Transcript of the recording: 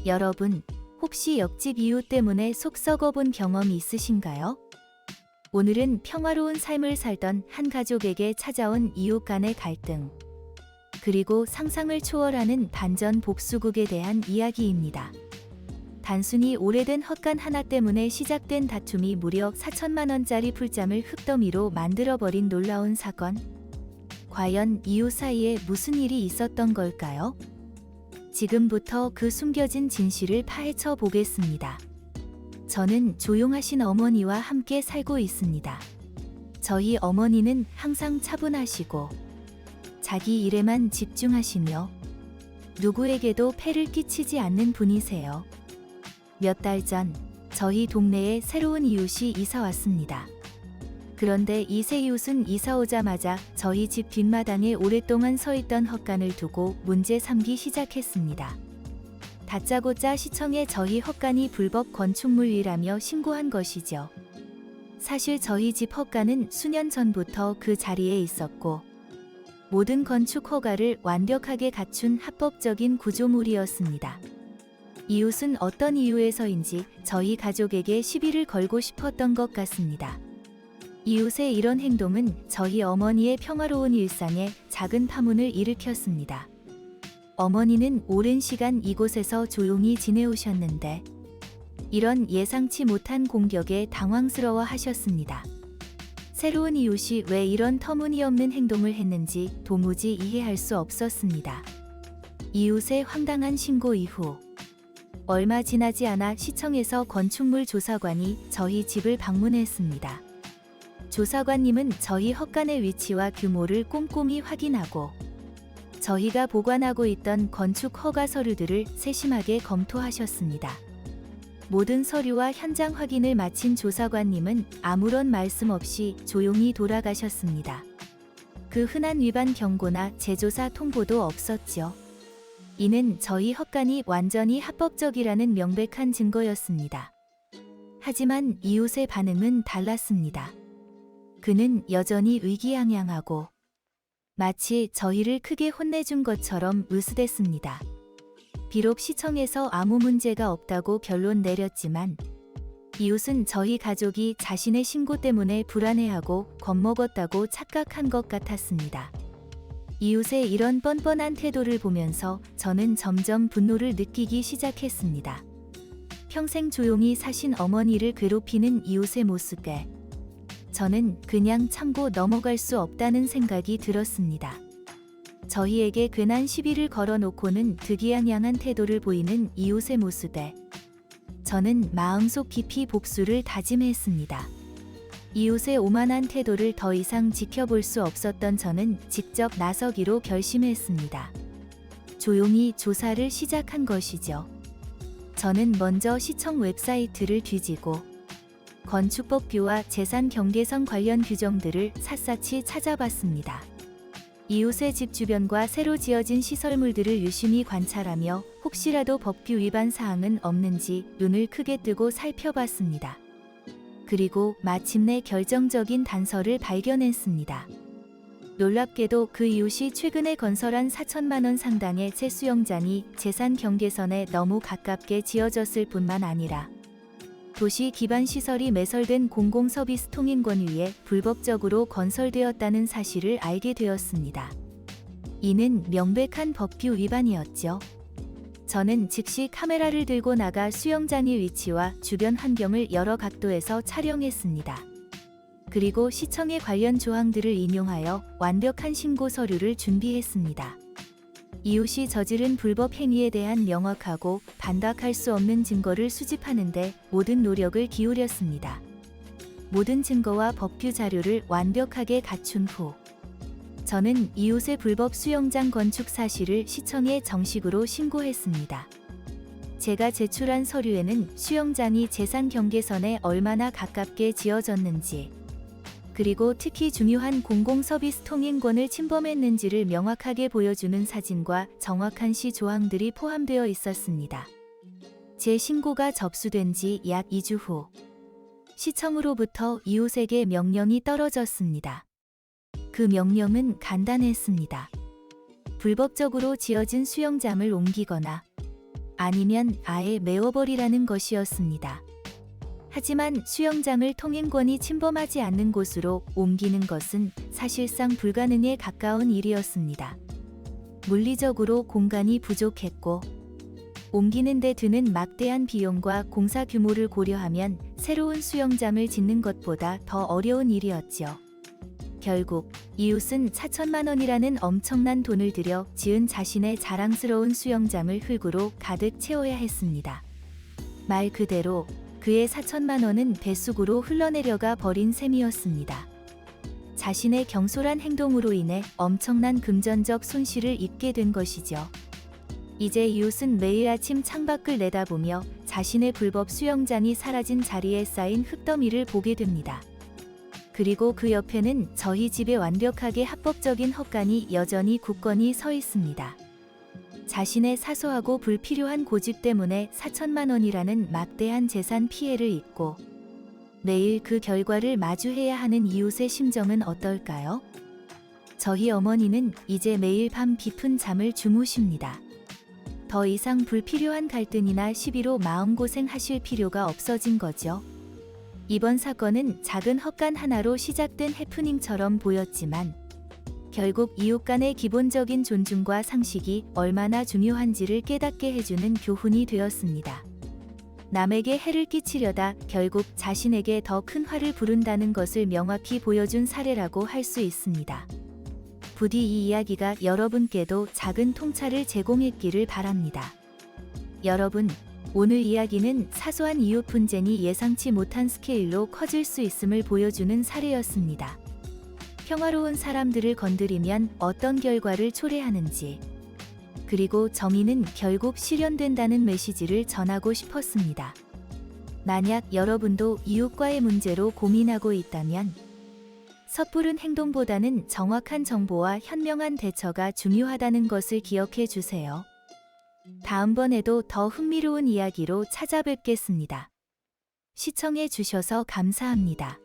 여러분, 혹시 옆집 이웃 때문에 속 썩어본 경험이 있으신가요? 오늘은 평화로운 삶을 살던 한 가족에게 찾아온 이웃 간의 갈등, 그리고 상상을 초월하는 반전 복수극에 대한 이야기입니다. 단순히 오래된 헛간 하나 때문에 시작된 다툼이 무려 4천만 원짜리 풀장을 흙더미로 만들어버린 놀라운 사건. 과연 이웃 사이에 무슨 일이 있었던 걸까요? 지금부터 그 숨겨진 진실을 파헤쳐 보겠습니다. 저는 조용하신 어머니와 함께 살고 있습니다. 저희 어머니는 항상 차분하시고 자기 일에만 집중하시며 누구에게도 폐를 끼치지 않는 분이세요. 몇 달 전 저희 동네에 새로운 이웃이 이사 왔습니다. 그런데 이 새 이웃은 이사 오자마자 저희 집 뒷마당에 오랫동안 서 있던 헛간을 두고 문제 삼기 시작했습니다. 다짜고짜 시청에 저희 헛간이 불법 건축물이라며 신고한 것이죠. 사실 저희 집 헛간은 수년 전부터 그 자리에 있었고 모든 건축 허가를 완벽하게 갖춘 합법적인 구조물이었습니다. 이웃은 어떤 이유에서인지 저희 가족에게 시비를 걸고 싶었던 것 같습니다. 이웃의 이런 행동은 저희 어머니의 평화로운 일상에 작은 파문을 일으켰습니다. 어머니는 오랜 시간 이곳에서 조용히 지내오셨는데 이런 예상치 못한 공격에 당황스러워 하셨습니다. 새로운 이웃이 왜 이런 터무니없는 행동을 했는지 도무지 이해할 수 없었습니다. 이웃의 황당한 신고 이후 얼마 지나지 않아 시청에서 건축물 조사관이 저희 집을 방문했습니다. 조사관님은 저희 헛간의 위치와 규모를 꼼꼼히 확인하고 저희가 보관하고 있던 건축 허가 서류들을 세심하게 검토하셨습니다. 모든 서류와 현장 확인을 마친 조사관님은 아무런 말씀 없이 조용히 돌아가셨습니다. 그 흔한 위반 경고나 재조사 통보도 없었죠. 이는 저희 헛간이 완전히 합법적이라는 명백한 증거였습니다. 하지만 이웃의 반응은 달랐습니다. 그는 여전히 의기양양하고 마치 저희를 크게 혼내준 것처럼 으스댔습니다. 비록 시청에서 아무 문제가 없다고 결론 내렸지만 이웃은 저희 가족이 자신의 신고 때문에 불안해하고 겁먹었다고 착각한 것 같았습니다. 이웃의 이런 뻔뻔한 태도를 보면서 저는 점점 분노를 느끼기 시작했습니다. 평생 조용히 사신 어머니를 괴롭히는 이웃의 모습에 저는 그냥 참고 넘어갈 수 없다는 생각이 들었습니다. 저희에게 괜한 시비를 걸어놓고는 득이양양한 태도를 보이는 이웃의 모습에 저는 마음속 깊이 복수를 다짐했습니다. 이웃의 오만한 태도를 더 이상 지켜볼 수 없었던 저는 직접 나서기로 결심했습니다. 조용히 조사를 시작한 것이죠. 저는 먼저 시청 웹사이트를 뒤지고 건축법규와 재산 경계선 관련 규정들을 샅샅이 찾아봤습니다. 이웃의 집 주변과 새로 지어진 시설물들을 유심히 관찰하며 혹시라도 법규 위반 사항은 없는지 눈을 크게 뜨고 살펴봤습니다. 그리고 마침내 결정적인 단서를 발견했습니다. 놀랍게도 그 이웃이 최근에 건설한 4천만 원 상당의 새 수영장이 재산 경계선에 너무 가깝게 지어졌을 뿐만 아니라 도시 기반 시설이 매설된 공공서비스 통행권 위에 불법적으로 건설되었다는 사실을 알게 되었습니다. 이는 명백한 법규 위반이었죠. 저는 즉시 카메라를 들고 나가 수영장의 위치와 주변 환경을 여러 각도에서 촬영했습니다. 그리고 시청의 관련 조항들을 인용하여 완벽한 신고 서류를 준비했습니다. 이웃이 저지른 불법 행위에 대한 명확하고 반박할 수 없는 증거를 수집하는 데 모든 노력을 기울였습니다. 모든 증거와 법규 자료를 완벽하게 갖춘 후 저는 이웃의 불법 수영장 건축 사실을 시청에 정식으로 신고했습니다. 제가 제출한 서류에는 수영장이 재산 경계선에 얼마나 가깝게 지어졌는지 그리고 특히 중요한 공공서비스 통행권을 침범했는지를 명확하게 보여주는 사진과 정확한 시 조항들이 포함되어 있었습니다. 제 신고가 접수된 지 약 2주 후 시청으로부터 이웃에게 명령이 떨어졌습니다. 그 명령은 간단했습니다. 불법적으로 지어진 수영장을 옮기거나 아니면 아예 메워버리라는 것이었습니다. 하지만 수영장을 통행권이 침범하지 않는 곳으로 옮기는 것은 사실상 불가능에 가까운 일이었습니다. 물리적으로 공간이 부족했고, 옮기는 데 드는 막대한 비용과 공사 규모를 고려하면 새로운 수영장을 짓는 것보다 더 어려운 일이었죠. 결국 이웃은 4천만 원이라는 엄청난 돈을 들여 지은 자신의 자랑스러운 수영장을 흙으로 가득 채워야 했습니다. 말 그대로 그의 4천만 원은 뱃속으로 흘러내려가 버린 셈이었습니다. 자신의 경솔한 행동으로 인해 엄청난 금전적 손실을 입게 된 것이죠. 이제 이웃은 매일 아침 창밖을 내다보며 자신의 불법 수영장이 사라진 자리에 쌓인 흙더미를 보게 됩니다. 그리고 그 옆에는 저희 집에 완벽하게 합법적인 헛간이 여전히 굳건히 서 있습니다. 자신의 사소하고 불필요한 고집 때문에 4천만 원이라는 막대한 재산 피해를 입고 매일 그 결과를 마주해야 하는 이웃의 심정은 어떨까요? 저희 어머니는 이제 매일 밤 깊은 잠을 주무십니다. 더 이상 불필요한 갈등이나 시비로 마음고생 하실 필요가 없어진 거죠. 이번 사건은 작은 헛간 하나로 시작된 해프닝처럼 보였지만 결국 이웃 간의 기본적인 존중과 상식이 얼마나 중요한지를 깨닫게 해주는 교훈이 되었습니다. 남에게 해를 끼치려다 결국 자신에게 더 큰 화를 부른다는 것을 명확히 보여준 사례라고 할 수 있습니다. 부디 이 이야기가 여러분께도 작은 통찰을 제공했기를 바랍니다. 여러분, 오늘 이야기는 사소한 이웃 분쟁이 예상치 못한 스케일로 커질 수 있음을 보여주는 사례였습니다. 평화로운 사람들을 건드리면 어떤 결과를 초래하는지, 그리고 정의는 결국 실현된다는 메시지를 전하고 싶었습니다. 만약 여러분도 이웃과의 문제로 고민하고 있다면 섣부른 행동보다는 정확한 정보와 현명한 대처가 중요하다는 것을 기억해 주세요. 다음번에도 더 흥미로운 이야기로 찾아뵙겠습니다. 시청해 주셔서 감사합니다.